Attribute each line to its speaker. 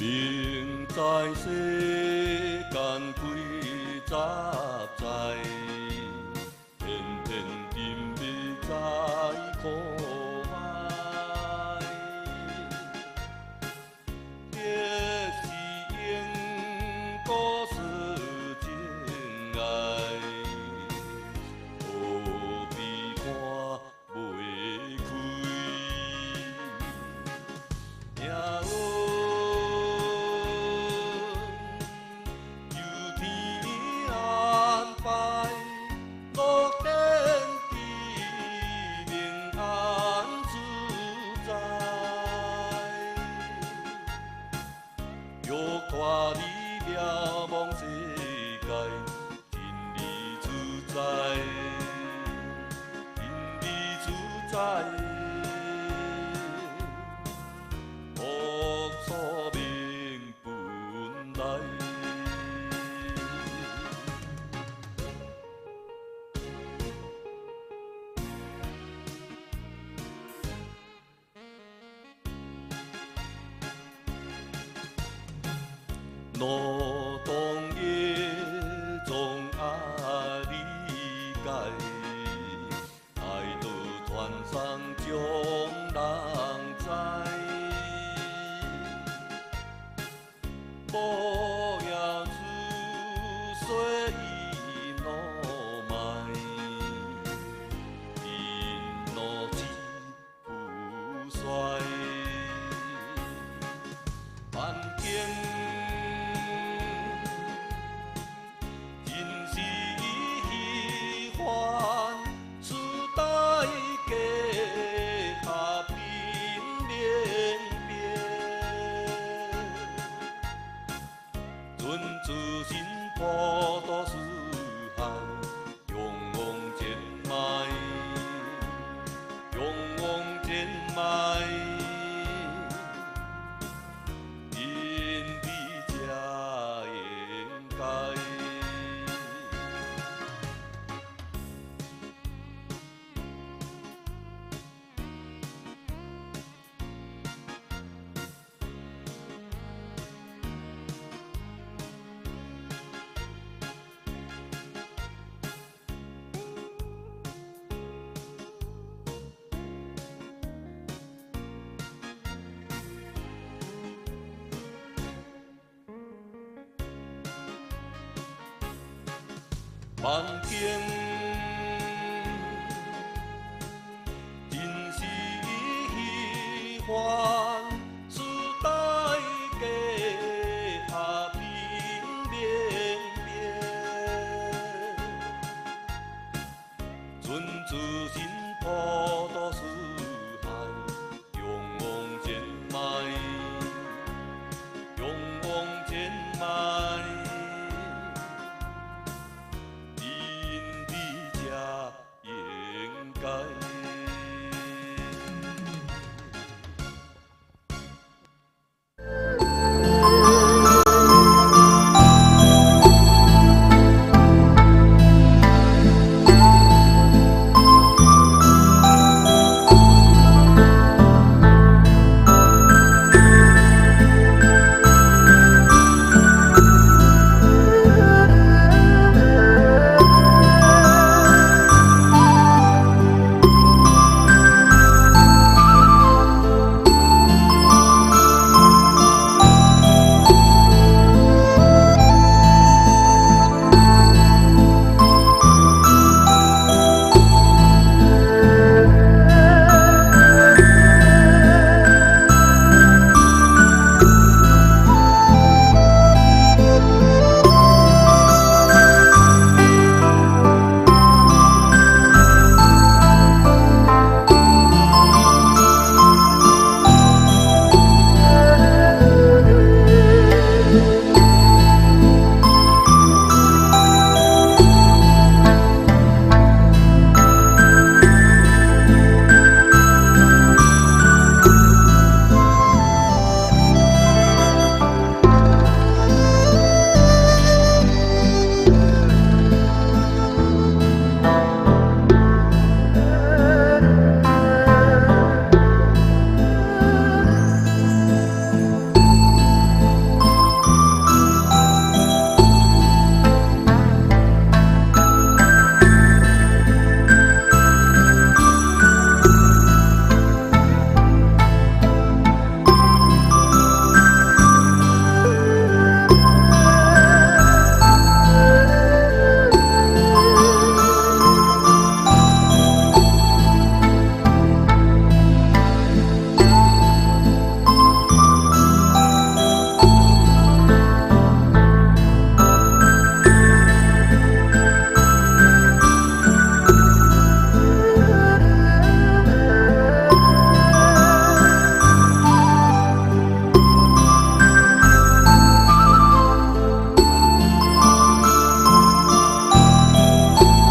Speaker 1: 明知世间几杂在，偏偏忍袂知苦海。这是因果是情爱，何必看袂开？命运由天安排，乐天地平安自在。欲看你渺茫世界，真理自在，真理自在。恶错命本来，路当夜总爱理解，爱到传送将人知。无要出水伊路迈，因路志不衰。万境真是虚幻，时代家下贫连变。准自心破多四海，勇往前迈，勇往前迈，因你才应该。万境真是虚幻，时代家下贫连变。准自心破多四海，勇往前迈，勇往前迈。